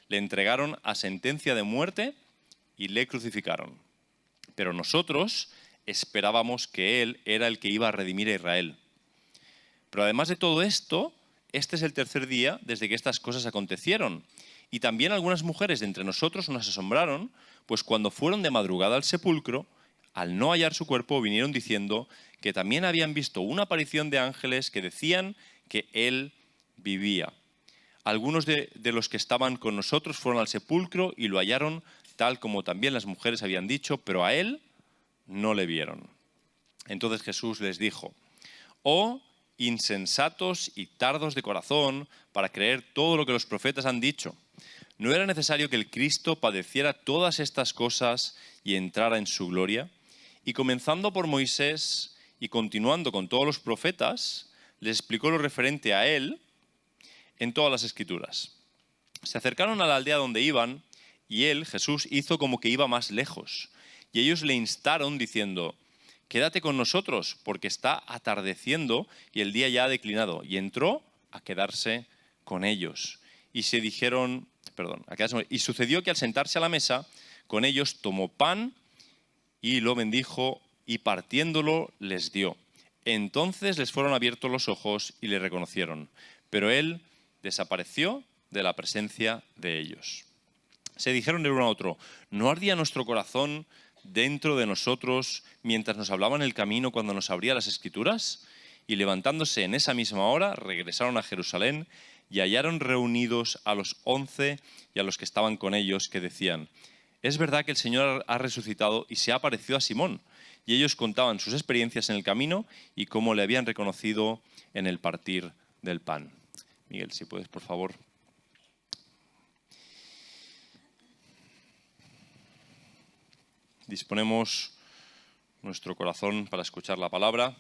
le entregaron a sentencia de muerte y le crucificaron. Pero nosotros esperábamos que Él era el que iba a redimir a Israel. Pero además de todo esto, este es el tercer día desde que estas cosas acontecieron. Y también algunas mujeres de entre nosotros nos asombraron, pues cuando fueron de madrugada al sepulcro, al no hallar su cuerpo, vinieron diciendo que también habían visto una aparición de ángeles que decían que Él vivía. Algunos de los que estaban con nosotros fueron al sepulcro y lo hallaron tal como también las mujeres habían dicho, pero a Él no le vieron. Entonces Jesús les dijo: «Oh insensatos y tardos de corazón para creer todo lo que los profetas han dicho. ¿No era necesario que el Cristo padeciera todas estas cosas y entrara en su gloria?» Y comenzando por Moisés y continuando con todos los profetas, les explicó lo referente a Él en todas las Escrituras. Se acercaron a la aldea donde iban y Él, Jesús, hizo como que iba más lejos. Y ellos le instaron diciendo: «Quédate con nosotros, porque está atardeciendo y el día ya ha declinado». Y entró a quedarse con ellos. Y sucedió que al sentarse a la mesa con ellos tomó pan y lo bendijo y partiéndolo les dio. Entonces les fueron abiertos los ojos y le reconocieron, pero Él desapareció de la presencia de ellos. Se dijeron el uno a otro: ¿no ardía nuestro corazón dentro de nosotros mientras nos hablaba en el camino cuando nos abría las Escrituras? Y levantándose en esa misma hora, regresaron a Jerusalén y hallaron reunidos a los 11 y a los que estaban con ellos, que decían: «Es verdad que el Señor ha resucitado y se ha aparecido a Simón». Y ellos contaban sus experiencias en el camino y cómo le habían reconocido en el partir del pan. Miguel, si puedes, por favor. Disponemos nuestro corazón para escuchar la palabra.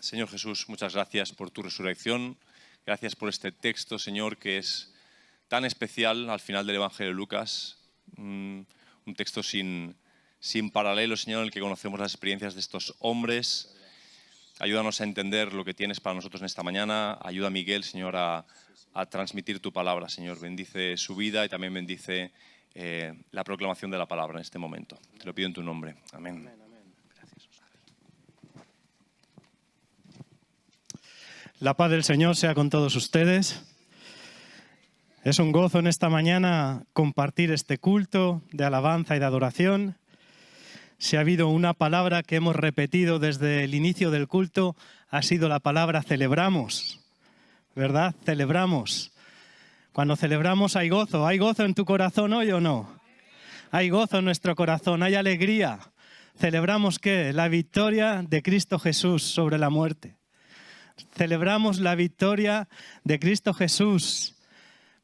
Señor Jesús, muchas gracias por tu resurrección. Gracias por este texto, Señor, que es tan especial al final del Evangelio de Lucas. Un texto sin paralelo, Señor, en el que conocemos las experiencias de estos hombres. Ayúdanos a entender lo que tienes para nosotros en esta mañana. Ayuda a Miguel, Señor, a transmitir tu palabra, Señor. Bendice su vida y también bendice la proclamación de la palabra en este momento. Te lo pido en tu nombre. Amén. Gracias. La paz del Señor sea con todos ustedes. Es un gozo en esta mañana compartir este culto de alabanza y de adoración. Si ha habido una palabra que hemos repetido desde el inicio del culto, ha sido la palabra celebramos, ¿verdad? Celebramos. Cuando celebramos hay gozo. ¿Hay gozo en tu corazón hoy o no? Hay gozo en nuestro corazón, hay alegría. ¿Celebramos qué? La victoria de Cristo Jesús sobre la muerte. Celebramos la victoria de Cristo Jesús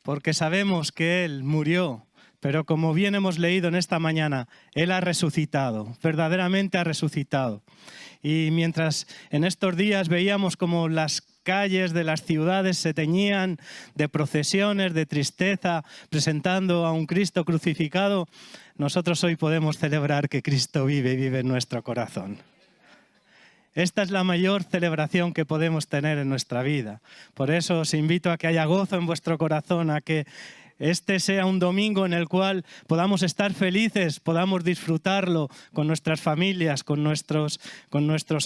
porque sabemos que Él murió, pero como bien hemos leído en esta mañana, Él ha resucitado, verdaderamente ha resucitado. Y mientras en estos días veíamos como las calles de las ciudades se teñían de procesiones, de tristeza, presentando a un Cristo crucificado, nosotros hoy podemos celebrar que Cristo vive y vive en nuestro corazón. Esta es la mayor celebración que podemos tener en nuestra vida. Por eso os invito a que haya gozo en vuestro corazón, a que este sea un domingo en el cual podamos estar felices, podamos disfrutarlo con nuestras familias, con nuestros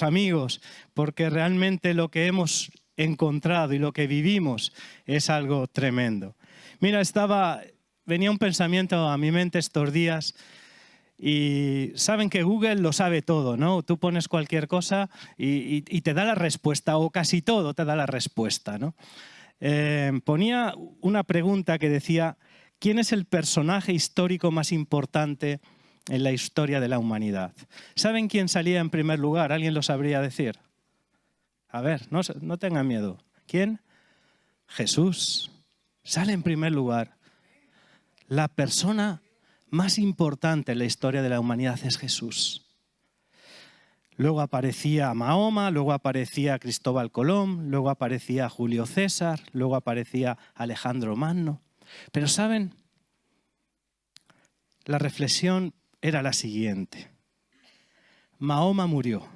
amigos, porque realmente lo que hemos encontrado y lo que vivimos es algo tremendo. Mira, venía un pensamiento a mi mente estos días. Y saben que Google lo sabe todo, ¿no? Tú pones cualquier cosa y te da la respuesta, o casi todo te da la respuesta, ¿no? Ponía una pregunta que decía: ¿quién es el personaje histórico más importante en la historia de la humanidad? ¿Saben quién salía en primer lugar? ¿Alguien lo sabría decir? A ver, no tengan miedo. ¿Quién? Jesús. Sale en primer lugar. La persona más importante en la historia de la humanidad es Jesús. Luego aparecía Mahoma, luego aparecía Cristóbal Colón, luego aparecía Julio César, luego aparecía Alejandro Magno. Pero ¿saben? La reflexión era la siguiente. Mahoma murió.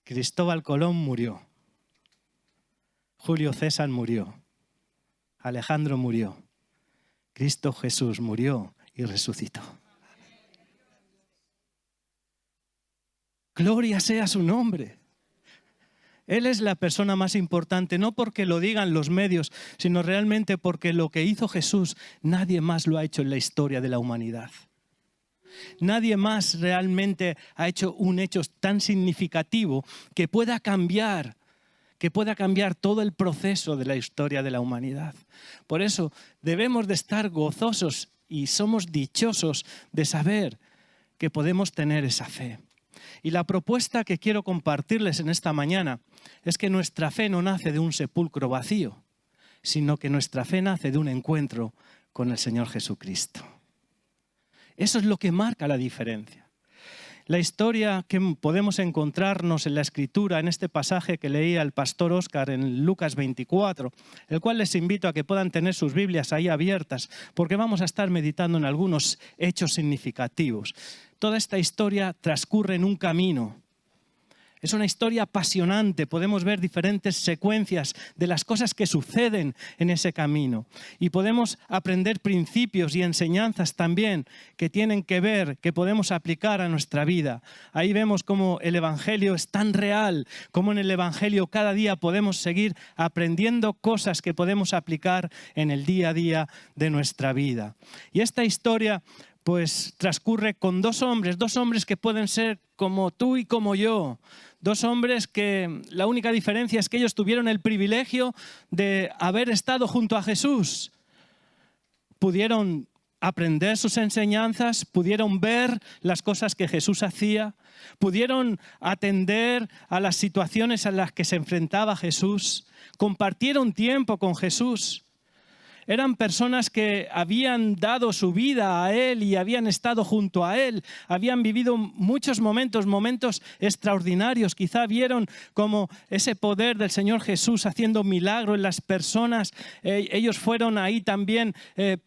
Cristóbal Colón murió. Julio César murió. Alejandro murió. Cristo Jesús murió y resucitó. Gloria sea su nombre. Él es la persona más importante, no porque lo digan los medios, sino realmente porque lo que hizo Jesús, nadie más lo ha hecho en la historia de la humanidad. Nadie más realmente ha hecho un hecho tan significativo que pueda cambiar todo el proceso de la historia de la humanidad. Por eso debemos de estar gozosos y somos dichosos de saber que podemos tener esa fe. Y la propuesta que quiero compartirles en esta mañana es que nuestra fe no nace de un sepulcro vacío, sino que nuestra fe nace de un encuentro con el Señor Jesucristo. Eso es lo que marca la diferencia. La historia que podemos encontrarnos en la Escritura, en este pasaje que leía el pastor Óscar en Lucas 24, el cual les invito a que puedan tener sus Biblias ahí abiertas, porque vamos a estar meditando en algunos hechos significativos. Toda esta historia transcurre en un camino. Es una historia apasionante, podemos ver diferentes secuencias de las cosas que suceden en ese camino. Y podemos aprender principios y enseñanzas también que tienen que ver, que podemos aplicar a nuestra vida. Ahí vemos cómo el Evangelio es tan real, cómo en el Evangelio cada día podemos seguir aprendiendo cosas que podemos aplicar en el día a día de nuestra vida. Y esta historia pues transcurre con dos hombres que pueden ser como tú y como yo. Dos hombres que la única diferencia es que ellos tuvieron el privilegio de haber estado junto a Jesús. Pudieron aprender sus enseñanzas, pudieron ver las cosas que Jesús hacía, pudieron atender a las situaciones a las que se enfrentaba Jesús, compartieron tiempo con Jesús. Eran personas que habían dado su vida a Él y habían estado junto a Él. Habían vivido muchos momentos extraordinarios. Quizá vieron como ese poder del Señor Jesús haciendo milagros en las personas. Ellos fueron ahí también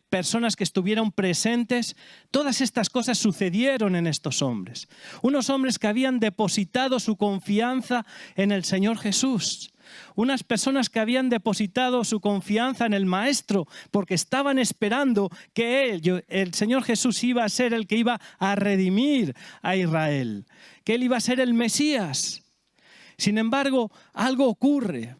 personas que estuvieron presentes. Todas estas cosas sucedieron en estos hombres. Unos hombres que habían depositado su confianza en el Señor Jesús. Unas personas que habían depositado su confianza en el Maestro porque estaban esperando que el Señor Jesús iba a ser el que iba a redimir a Israel, que Él iba a ser el Mesías. Sin embargo, algo ocurre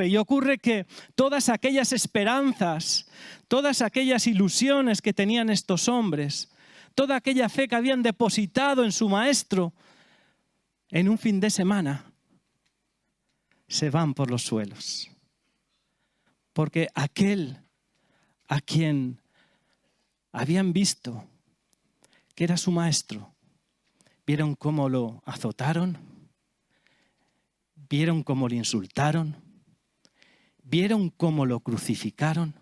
y ocurre que todas aquellas esperanzas, todas aquellas ilusiones que tenían estos hombres, toda aquella fe que habían depositado en su Maestro, en un fin de semana, se van por los suelos. Porque aquel a quien habían visto que era su maestro, vieron cómo lo azotaron, vieron cómo le insultaron, vieron cómo lo crucificaron,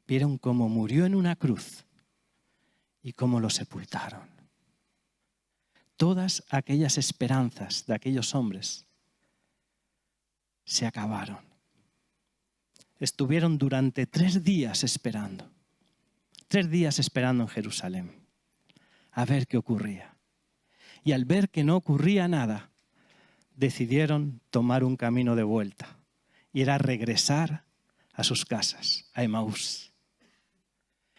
vieron cómo murió en una cruz y cómo lo sepultaron. Todas aquellas esperanzas de aquellos hombres se acabaron. Estuvieron durante 3 días esperando. 3 días esperando en Jerusalén a ver qué ocurría. Y al ver que no ocurría nada, decidieron tomar un camino de vuelta. Y era regresar a sus casas, a Emaús.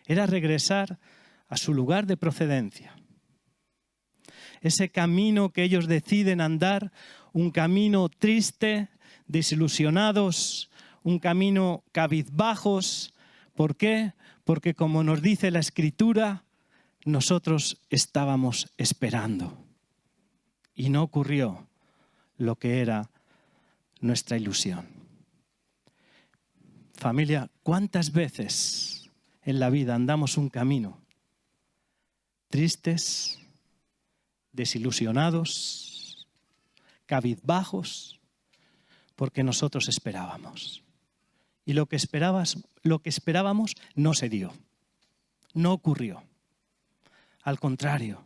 Era regresar a su lugar de procedencia. Ese camino que ellos deciden andar, un camino triste, desilusionados, un camino cabizbajos. ¿Por qué? Porque como nos dice la Escritura, nosotros estábamos esperando. Y no ocurrió lo que era nuestra ilusión. Familia, ¿cuántas veces en la vida andamos un camino tristes, desilusionados, cabizbajos? Porque nosotros esperábamos. Y lo que esperábamos no se dio. No ocurrió. Al contrario,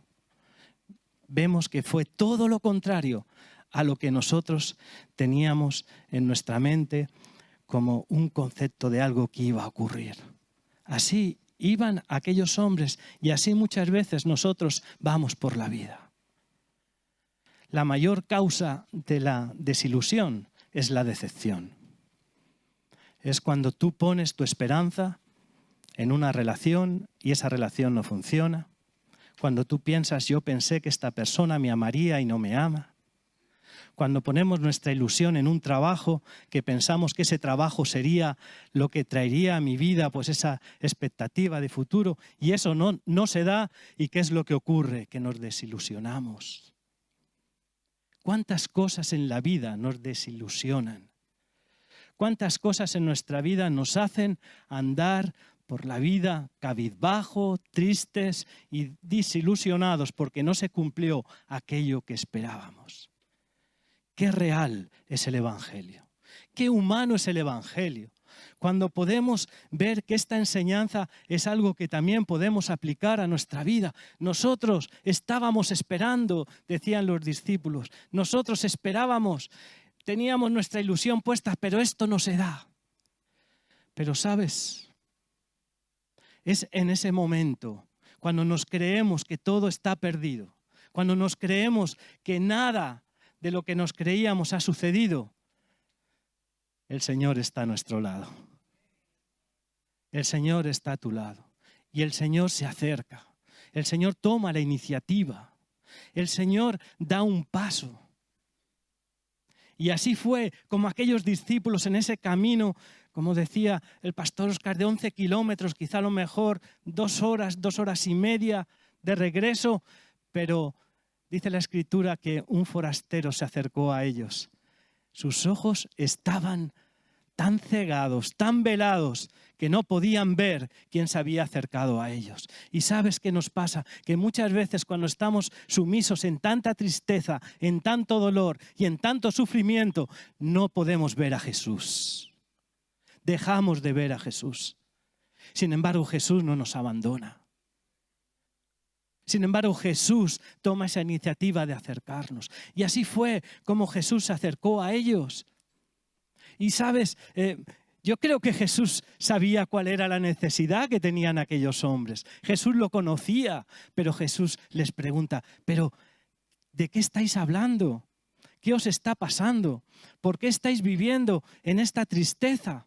vemos que fue todo lo contrario a lo que nosotros teníamos en nuestra mente como un concepto de algo que iba a ocurrir. Así iban aquellos hombres y así muchas veces nosotros vamos por la vida. La mayor causa de la desilusión es la decepción. es cuando tú pones tu esperanza en una relación y esa relación no funciona. Cuando tú piensas, yo pensé que esta persona me amaría y no me ama. Cuando ponemos nuestra ilusión en un trabajo, que pensamos que ese trabajo sería lo que traería a mi vida, pues esa expectativa de futuro, y eso no se da, ¿y qué es lo que ocurre? Que nos desilusionamos. ¿Cuántas cosas en la vida nos desilusionan? ¿Cuántas cosas en nuestra vida nos hacen andar por la vida cabizbajo, tristes y desilusionados porque no se cumplió aquello que esperábamos? Qué real es el Evangelio, qué humano es el Evangelio. Cuando podemos ver que esta enseñanza es algo que también podemos aplicar a nuestra vida. Nosotros estábamos esperando, decían los discípulos, nosotros esperábamos, teníamos nuestra ilusión puesta, pero esto no se da. Pero ¿sabes? Es en ese momento, cuando nos creemos que todo está perdido, cuando nos creemos que nada de lo que nos creíamos ha sucedido, el Señor está a nuestro lado. El Señor está a tu lado. Y el Señor se acerca. El Señor toma la iniciativa. El Señor da un paso. Y así fue como aquellos discípulos en ese camino, como decía el pastor Oscar, de 11 kilómetros, quizá a lo mejor 2 horas y media de regreso, pero dice la Escritura que un forastero se acercó a ellos. Sus ojos estaban tan cegados, tan velados, que no podían ver quién se había acercado a ellos. ¿Y sabes qué nos pasa? Que muchas veces cuando estamos sumisos en tanta tristeza, en tanto dolor y en tanto sufrimiento, no podemos ver a Jesús. Dejamos de ver a Jesús. Sin embargo, Jesús no nos abandona. Sin embargo, Jesús toma esa iniciativa de acercarnos. Y así fue como Jesús se acercó a ellos. Y sabes, yo creo que Jesús sabía cuál era la necesidad que tenían aquellos hombres. Jesús lo conocía, pero Jesús les pregunta, ¿pero de qué estáis hablando? ¿Qué os está pasando? ¿Por qué estáis viviendo en esta tristeza?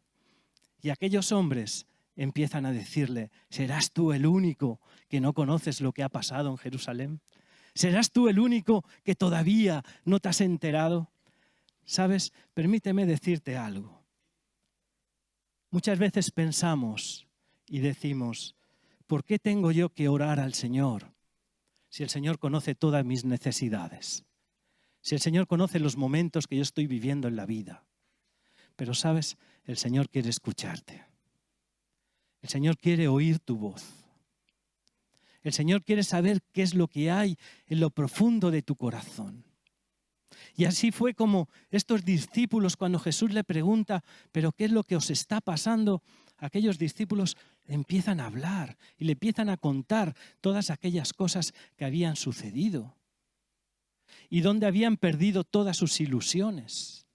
Y aquellos hombres empiezan a decirle, ¿serás tú el único que no conoces lo que ha pasado en Jerusalén? ¿Serás tú el único que todavía no te has enterado? ¿Sabes? Permíteme decirte algo. Muchas veces pensamos y decimos, ¿por qué tengo yo que orar al Señor si el Señor conoce todas mis necesidades? Si el Señor conoce los momentos que yo estoy viviendo en la vida. Pero ¿sabes? El Señor quiere escucharte. El Señor quiere oír tu voz. El Señor quiere saber qué es lo que hay en lo profundo de tu corazón. Y así fue como estos discípulos, cuando Jesús le pregunta, ¿pero qué es lo que os está pasando? Aquellos discípulos empiezan a hablar y le empiezan a contar todas aquellas cosas que habían sucedido y donde habían perdido todas sus ilusiones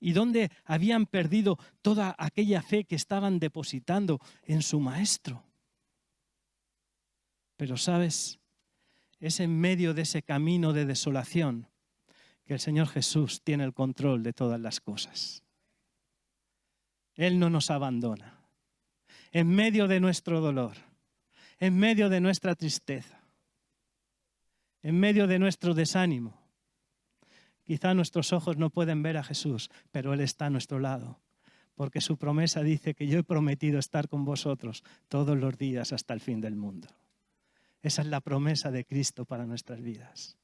y donde habían perdido toda aquella fe que estaban depositando en su Maestro. Pero ¿sabes? Es en medio de ese camino de desolación que el Señor Jesús tiene el control de todas las cosas. Él no nos abandona. En medio de nuestro dolor, en medio de nuestra tristeza, en medio de nuestro desánimo, quizá nuestros ojos no pueden ver a Jesús, pero Él está a nuestro lado, porque su promesa dice que yo he prometido estar con vosotros todos los días hasta el fin del mundo. Esa es la promesa de Cristo para nuestras vidas.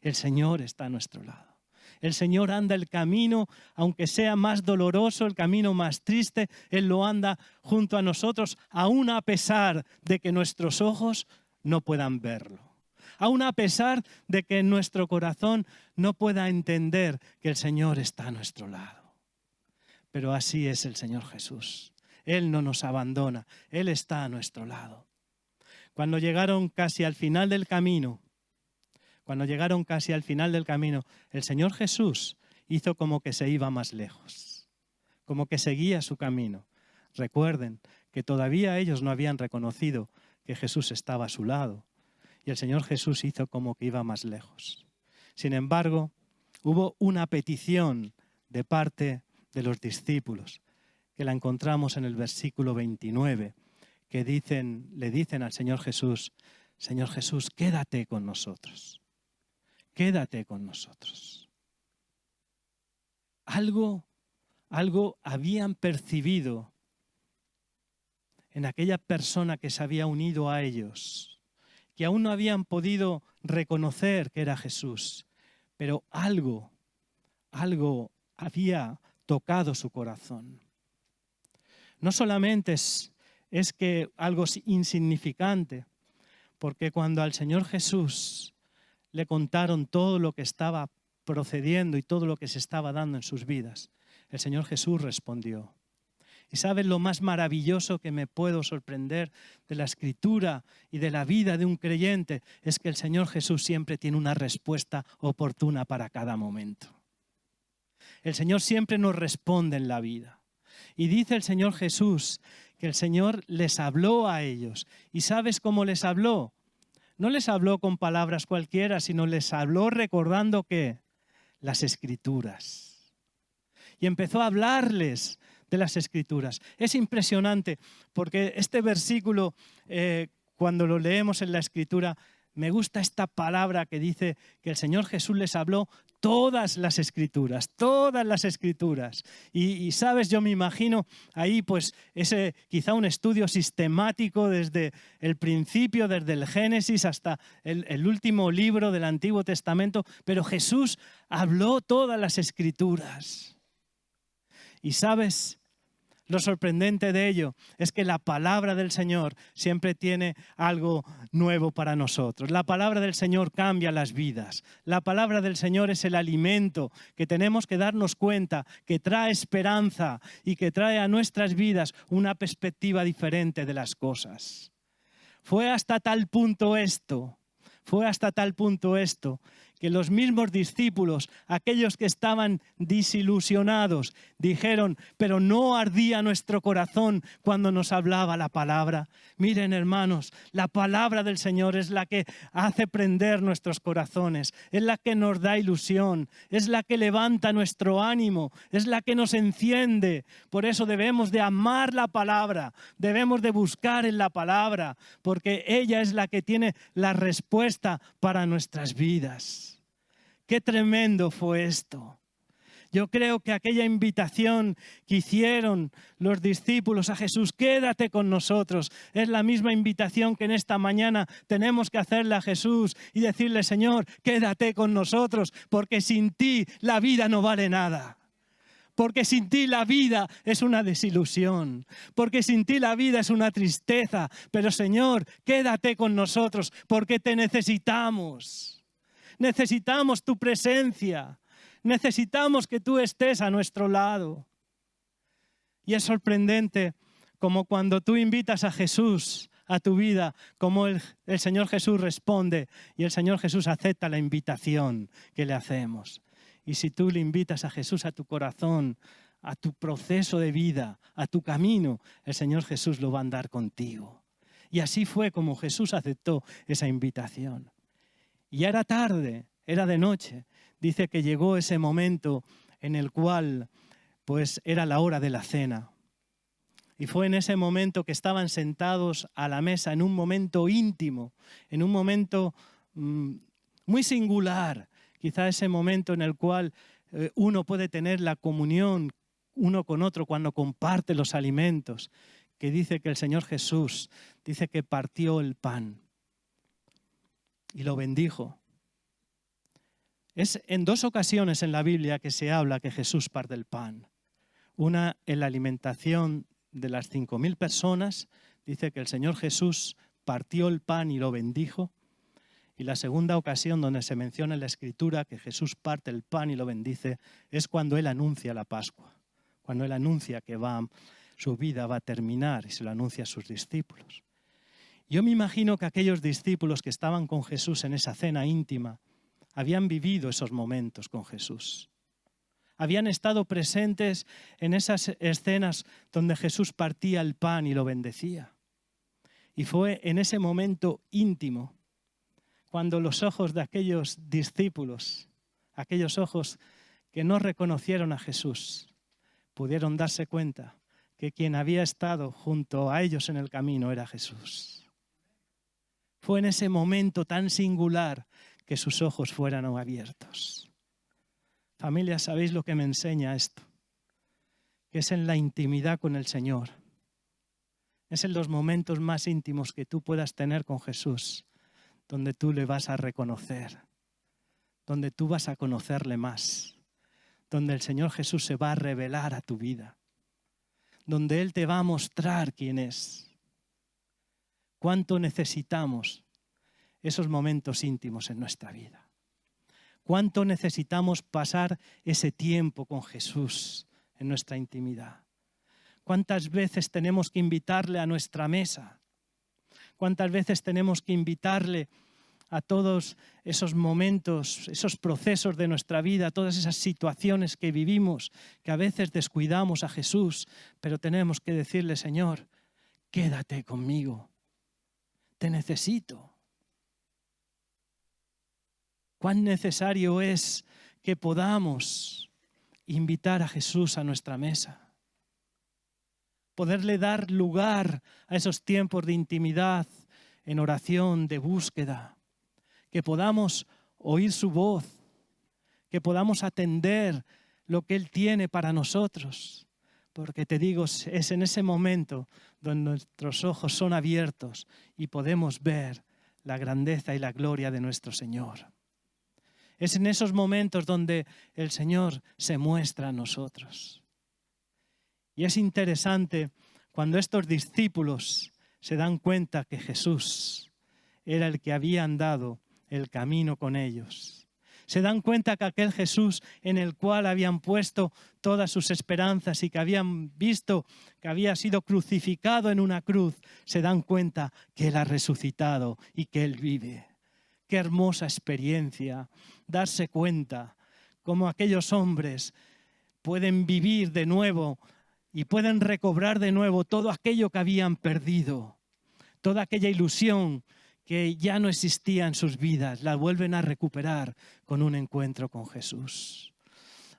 El Señor está a nuestro lado. El Señor anda el camino, aunque sea más doloroso, el camino más triste, Él lo anda junto a nosotros, aún a pesar de que nuestros ojos no puedan verlo. Aún a pesar de que nuestro corazón no pueda entender que el Señor está a nuestro lado. Pero así es el Señor Jesús. Él no nos abandona, Él está a nuestro lado. Cuando llegaron casi al final del camino, el Señor Jesús hizo como que se iba más lejos, como que seguía su camino. Recuerden que todavía ellos no habían reconocido que Jesús estaba a su lado y el Señor Jesús hizo como que iba más lejos. Sin embargo, hubo una petición de parte de los discípulos que la encontramos en el versículo 29, que le dicen al Señor Jesús, quédate con nosotros, quédate con nosotros. Algo habían percibido en aquella persona que se había unido a ellos, que aún no habían podido reconocer que era Jesús, pero algo había tocado su corazón. No solamente es que algo insignificante, porque cuando al Señor Jesús le contaron todo lo que estaba procediendo y todo lo que se estaba dando en sus vidas, el Señor Jesús respondió. ¿Y sabes lo más maravilloso que me puedo sorprender de la Escritura y de la vida de un creyente? Es que el Señor Jesús siempre tiene una respuesta oportuna para cada momento. El Señor siempre nos responde en la vida. Y dice el Señor Jesús que el Señor les habló a ellos. ¿Y sabes cómo les habló? No les habló con palabras cualquiera, sino les habló recordando ¿qué? Las Escrituras. Y empezó a hablarles de las Escrituras. Es impresionante porque este versículo, cuando lo leemos en la Escritura, me gusta esta palabra que dice que el Señor Jesús les habló todas las Escrituras, todas las Escrituras. Y sabes, yo me imagino ahí pues quizá un estudio sistemático desde el principio, desde el Génesis hasta el último libro del Antiguo Testamento, pero Jesús habló todas las Escrituras. Y sabes, lo sorprendente de ello es que la palabra del Señor siempre tiene algo nuevo para nosotros. La palabra del Señor cambia las vidas. La palabra del Señor es el alimento que tenemos que darnos cuenta que trae esperanza y que trae a nuestras vidas una perspectiva diferente de las cosas. Fue hasta tal punto esto que los mismos discípulos, aquellos que estaban desilusionados, dijeron, pero no ardía nuestro corazón cuando nos hablaba la palabra. Miren, hermanos, la palabra del Señor es la que hace prender nuestros corazones, es la que nos da ilusión, es la que levanta nuestro ánimo, es la que nos enciende. Por eso debemos de amar la palabra, debemos de buscar en la palabra, porque ella es la que tiene la respuesta para nuestras vidas. Qué tremendo fue esto. Yo creo que aquella invitación que hicieron los discípulos a Jesús, quédate con nosotros, es la misma invitación que en esta mañana tenemos que hacerle a Jesús y decirle, Señor, quédate con nosotros, porque sin ti la vida no vale nada. Porque sin ti la vida es una desilusión, porque sin ti la vida es una tristeza. Pero Señor, quédate con nosotros, porque te necesitamos. Necesitamos tu presencia, necesitamos que tú estés a nuestro lado. Y es sorprendente como cuando tú invitas a Jesús a tu vida, como el Señor Jesús responde y el Señor Jesús acepta la invitación que le hacemos. Y si tú le invitas a Jesús a tu corazón, a tu proceso de vida, a tu camino, el Señor Jesús lo va a andar contigo. Y así fue como Jesús aceptó esa invitación. Y ya era tarde, era de noche. Dice que llegó ese momento en el cual pues era la hora de la cena. Y fue en ese momento que estaban sentados a la mesa, en un momento íntimo, en un momento muy singular. Quizá ese momento en el cual uno puede tener la comunión uno con otro cuando comparte los alimentos. Que dice que el Señor Jesús, dice que partió el pan y lo bendijo. Es en dos ocasiones en la Biblia que se habla que Jesús parte el pan. Una en la alimentación de las 5.000 personas, dice que el Señor Jesús partió el pan y lo bendijo. Y la segunda ocasión donde se menciona en la Escritura que Jesús parte el pan y lo bendice es cuando Él anuncia la Pascua, cuando Él anuncia que su vida va a terminar y se lo anuncia a sus discípulos. Yo me imagino que aquellos discípulos que estaban con Jesús en esa cena íntima habían vivido esos momentos con Jesús. Habían estado presentes en esas escenas donde Jesús partía el pan y lo bendecía. Y fue en ese momento íntimo cuando los ojos de aquellos discípulos, aquellos ojos que no reconocieron a Jesús, pudieron darse cuenta que quien había estado junto a ellos en el camino era Jesús. Fue en ese momento tan singular que sus ojos fueran abiertos. Familia, ¿sabéis lo que me enseña esto? Que es en la intimidad con el Señor. Es en los momentos más íntimos que tú puedas tener con Jesús, donde tú le vas a reconocer, donde tú vas a conocerle más, donde el Señor Jesús se va a revelar a tu vida, donde Él te va a mostrar quién es. ¿Cuánto necesitamos esos momentos íntimos en nuestra vida? ¿Cuánto necesitamos pasar ese tiempo con Jesús en nuestra intimidad? ¿Cuántas veces tenemos que invitarle a nuestra mesa? ¿Cuántas veces tenemos que invitarle a todos esos momentos, esos procesos de nuestra vida, todas esas situaciones que vivimos, que a veces descuidamos a Jesús, pero tenemos que decirle, Señor, quédate conmigo, te necesito? Cuán necesario es que podamos invitar a Jesús a nuestra mesa, poderle dar lugar a esos tiempos de intimidad, en oración, de búsqueda, que podamos oír su voz, que podamos atender lo que Él tiene para nosotros. Porque te digo, es en ese momento donde nuestros ojos son abiertos y podemos ver la grandeza y la gloria de nuestro Señor. Es en esos momentos donde el Señor se muestra a nosotros. Y es interesante cuando estos discípulos se dan cuenta que Jesús era el que había andado el camino con ellos. Se dan cuenta que aquel Jesús en el cual habían puesto todas sus esperanzas y que habían visto que había sido crucificado en una cruz, se dan cuenta que Él ha resucitado y que Él vive. Qué hermosa experiencia darse cuenta cómo aquellos hombres pueden vivir de nuevo y pueden recobrar de nuevo todo aquello que habían perdido, toda aquella ilusión que ya no existía en sus vidas, la vuelven a recuperar con un encuentro con Jesús.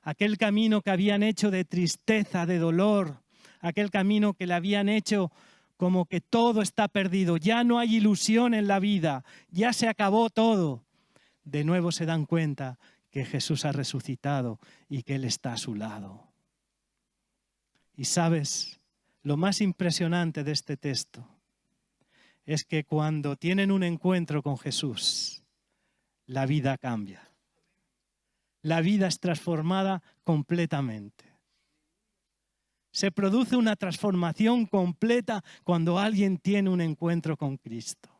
Aquel camino que habían hecho de tristeza, de dolor, aquel camino que le habían hecho como que todo está perdido, ya no hay ilusión en la vida, ya se acabó todo. De nuevo se dan cuenta que Jesús ha resucitado y que Él está a su lado. Y sabes, lo más impresionante de este texto es que cuando tienen un encuentro con Jesús, la vida cambia. La vida es transformada completamente. Se produce una transformación completa cuando alguien tiene un encuentro con Cristo.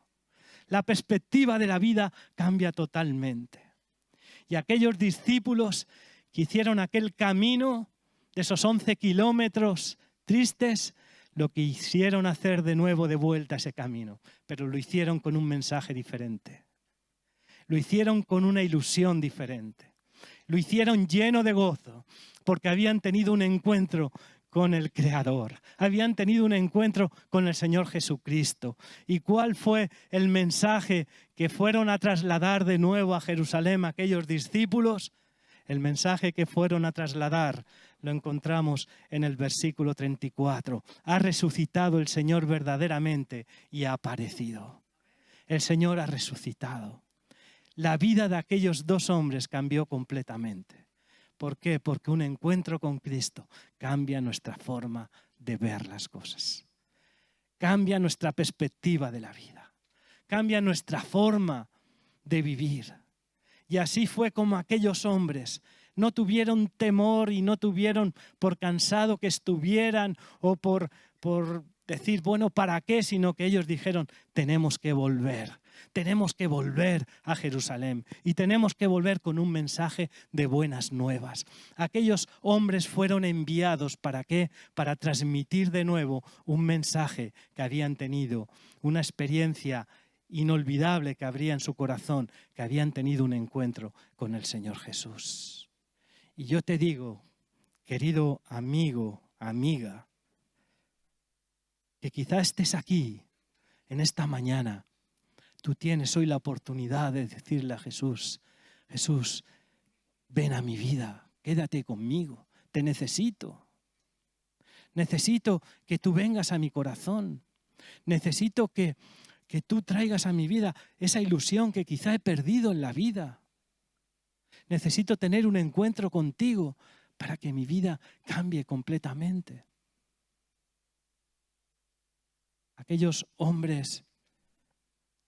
La perspectiva de la vida cambia totalmente. Y aquellos discípulos que hicieron aquel camino de esos 11 kilómetros tristes, lo que hicieron hacer de nuevo de vuelta ese camino, pero lo hicieron con un mensaje diferente. Lo hicieron con una ilusión diferente. Lo hicieron lleno de gozo, porque habían tenido un encuentro con el Creador. Habían tenido un encuentro con el Señor Jesucristo. ¿Y cuál fue el mensaje que fueron a trasladar de nuevo a Jerusalén aquellos discípulos? El mensaje que fueron a trasladar lo encontramos en el versículo 34. Ha resucitado el Señor verdaderamente y ha aparecido. El Señor ha resucitado. La vida de aquellos dos hombres cambió completamente. ¿Por qué? Porque un encuentro con Cristo cambia nuestra forma de ver las cosas. Cambia nuestra perspectiva de la vida. Cambia nuestra forma de vivir. Y así fue como aquellos hombres no tuvieron temor y no tuvieron por cansado que estuvieran o por decir, bueno, ¿para qué? Sino que ellos dijeron, tenemos que volver a Jerusalén y tenemos que volver con un mensaje de buenas nuevas. Aquellos hombres fueron enviados, ¿para qué? Para transmitir de nuevo un mensaje que habían tenido, una experiencia inolvidable que habría en su corazón, que habían tenido un encuentro con el Señor Jesús. Y yo te digo, querido amigo, amiga, que quizá estés aquí en esta mañana. Tú tienes hoy la oportunidad de decirle a Jesús, Jesús, ven a mi vida, quédate conmigo, te necesito. Necesito que tú vengas a mi corazón. Necesito que tú traigas a mi vida esa ilusión que quizá he perdido en la vida. Necesito tener un encuentro contigo para que mi vida cambie completamente. Aquellos hombres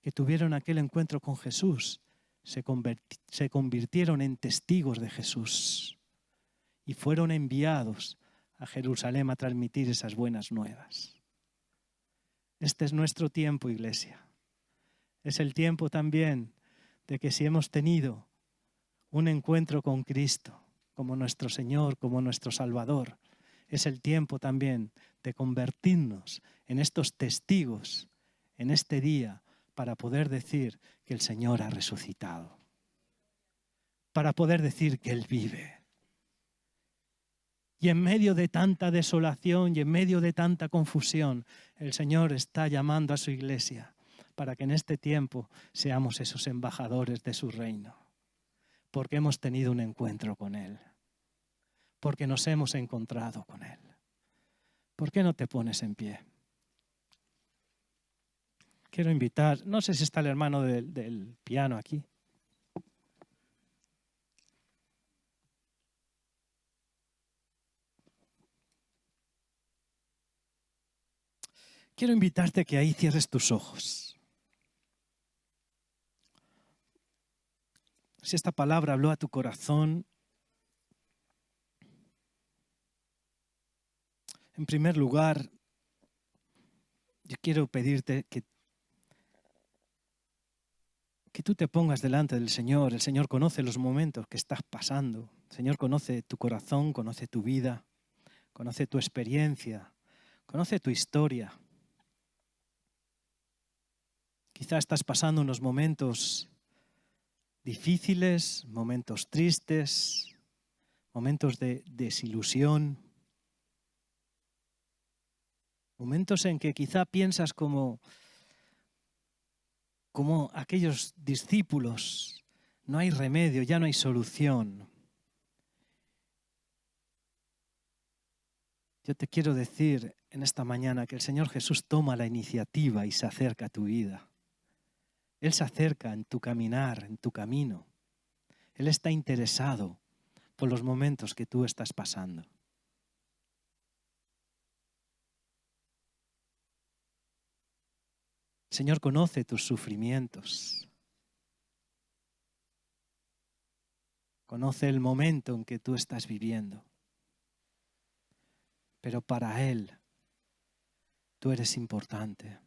que tuvieron aquel encuentro con Jesús se convirtieron en testigos de Jesús y fueron enviados a Jerusalén a transmitir esas buenas nuevas. Este es nuestro tiempo, iglesia. Es el tiempo también de que si hemos tenido un encuentro con Cristo como nuestro Señor, como nuestro Salvador, es el tiempo también de convertirnos en estos testigos en este día para poder decir que el Señor ha resucitado, para poder decir que Él vive. Y en medio de tanta desolación y en medio de tanta confusión, el Señor está llamando a su iglesia para que en este tiempo seamos esos embajadores de su reino, porque hemos tenido un encuentro con Él, porque nos hemos encontrado con Él. ¿Por qué no te pones en pie? Quiero invitar, no sé si está el hermano del piano aquí. Quiero invitarte a que ahí cierres tus ojos. Si esta palabra habló a tu corazón, en primer lugar, yo quiero pedirte que tú te pongas delante del Señor. El Señor conoce los momentos que estás pasando. El Señor conoce tu corazón, conoce tu vida, conoce tu experiencia, conoce tu historia. Quizá estás pasando unos momentos difíciles, momentos tristes, momentos de desilusión, momentos en que quizá piensas como aquellos discípulos, no hay remedio, ya no hay solución. Yo te quiero decir en esta mañana que el Señor Jesús toma la iniciativa y se acerca a tu vida. Él se acerca en tu caminar, en tu camino. Él está interesado por los momentos que tú estás pasando. El Señor conoce tus sufrimientos. Conoce el momento en que tú estás viviendo. Pero para Él, tú eres importante.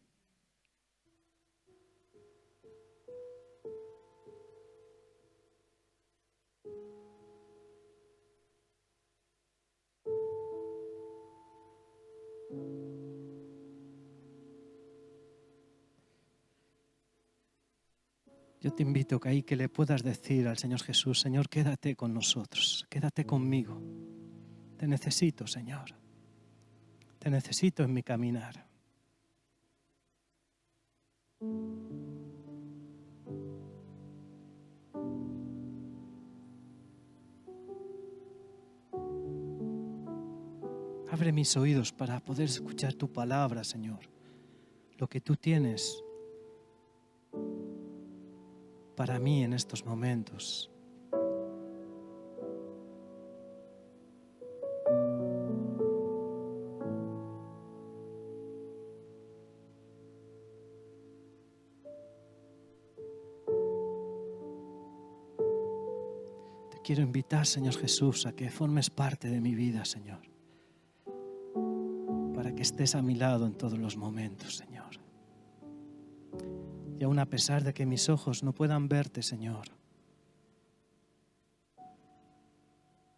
Yo te invito que ahí que le puedas decir al Señor Jesús: Señor, quédate con nosotros, quédate conmigo. Te necesito, Señor. Te necesito en mi caminar. Abre mis oídos para poder escuchar tu palabra, Señor. Lo que tú tienes para mí en estos momentos. Te quiero invitar, Señor Jesús, a que formes parte de mi vida, Señor, para que estés a mi lado en todos los momentos, Señor. Y aún a pesar de que mis ojos no puedan verte, Señor,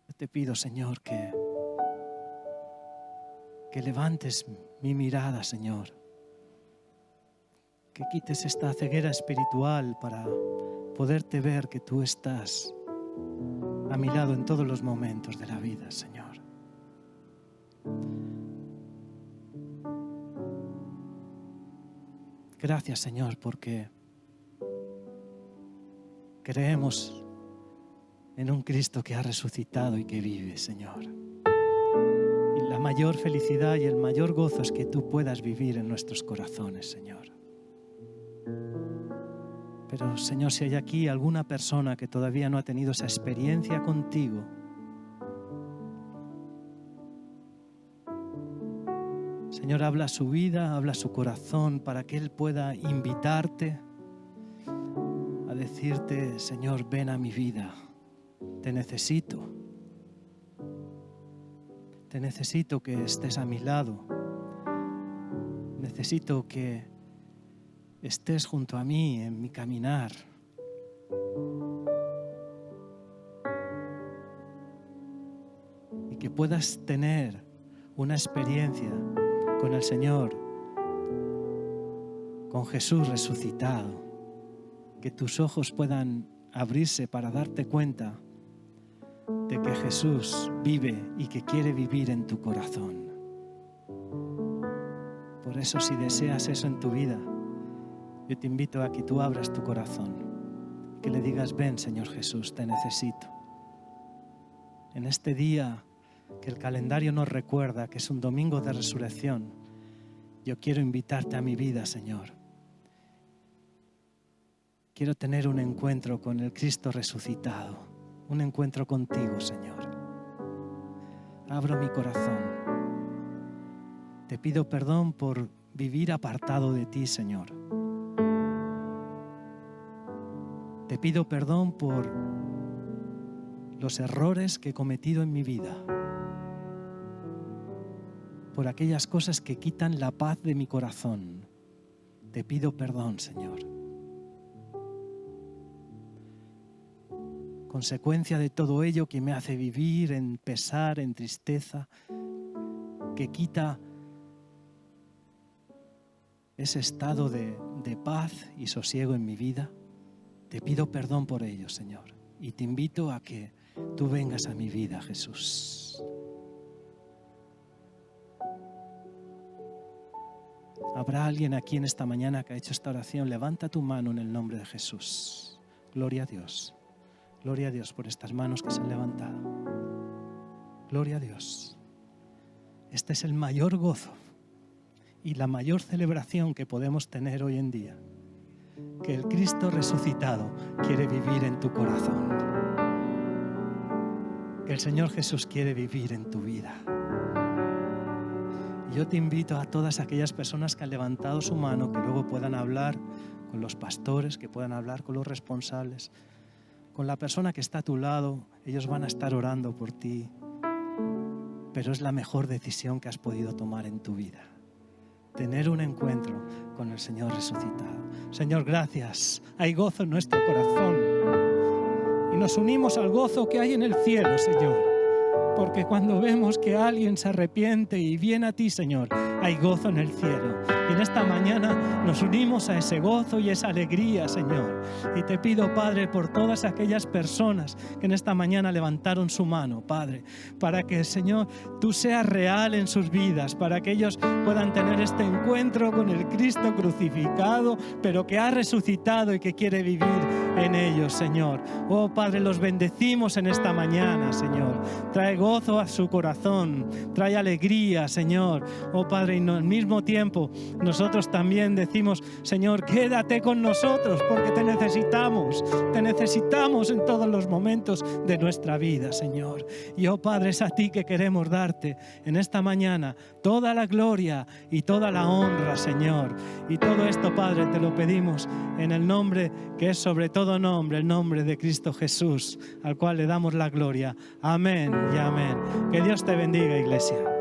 yo te pido, Señor, que levantes mi mirada, Señor, que quites esta ceguera espiritual para poderte ver que tú estás a mi lado en todos los momentos de la vida, Señor. Gracias, Señor, porque creemos en un Cristo que ha resucitado y que vive, Señor. Y la mayor felicidad y el mayor gozo es que tú puedas vivir en nuestros corazones, Señor. Pero, Señor, si hay aquí alguna persona que todavía no ha tenido esa experiencia contigo, Señor, habla su vida, habla su corazón para que Él pueda invitarte a decirte: Señor, ven a mi vida, te necesito. Te necesito que estés a mi lado. Necesito que estés junto a mí en mi caminar. Y que puedas tener una experiencia con el Señor, con Jesús resucitado. Que tus ojos puedan abrirse para darte cuenta de que Jesús vive y que quiere vivir en tu corazón. Por eso, si deseas eso en tu vida, yo te invito a que tú abras tu corazón, que le digas: ven, Señor Jesús, te necesito. En este día que el calendario nos recuerda que es un domingo de resurrección, yo quiero invitarte a mi vida, Señor. Quiero tener un encuentro con el Cristo resucitado, un encuentro contigo, Señor. Abro mi corazón. Te pido perdón por vivir apartado de ti, Señor. Te pido perdón por los errores que he cometido en mi vida, por aquellas cosas que quitan la paz de mi corazón. Te pido perdón, Señor. Consecuencia de todo ello que me hace vivir en pesar, en tristeza, que quita ese estado de paz y sosiego en mi vida. Te pido perdón por ello, Señor, y te invito a que tú vengas a mi vida, Jesús. ¿Habrá alguien aquí en esta mañana que ha hecho esta oración? Levanta tu mano en el nombre de Jesús. Gloria a Dios. Gloria a Dios por estas manos que se han levantado. Gloria a Dios. Este es el mayor gozo y la mayor celebración que podemos tener hoy en día. Que el Cristo resucitado quiere vivir en tu corazón. Que el Señor Jesús quiere vivir en tu vida. Y yo te invito a todas aquellas personas que han levantado su mano, que luego puedan hablar con los pastores, que puedan hablar con los responsables, con la persona que está a tu lado. Ellos van a estar orando por ti. Pero es la mejor decisión que has podido tomar en tu vida. Tener un encuentro con el Señor resucitado. Señor, gracias. Hay gozo en nuestro corazón. Y nos unimos al gozo que hay en el cielo, Señor. Porque cuando vemos que alguien se arrepiente y viene a ti, Señor, hay gozo en el cielo. Y en esta mañana nos unimos a ese gozo y esa alegría, Señor. Y te pido, Padre, por todas aquellas personas que en esta mañana levantaron su mano, Padre, para que, Señor, tú seas real en sus vidas, para que ellos puedan tener este encuentro con el Cristo crucificado, pero que ha resucitado y que quiere vivir en ellos, Señor. Oh, Padre, los bendecimos en esta mañana, Señor. Trae gozo a su corazón, trae alegría, Señor. Oh, Padre, y al mismo tiempo nosotros también decimos: Señor, quédate con nosotros porque te necesitamos en todos los momentos de nuestra vida, Señor. Y oh, Padre, es a ti que queremos darte en esta mañana toda la gloria y toda la honra, Señor. Y todo esto, Padre, te lo pedimos en el nombre que es sobre todo nombre, el nombre de Cristo Jesús, al cual le damos la gloria. Amén y amén. Que Dios te bendiga, iglesia.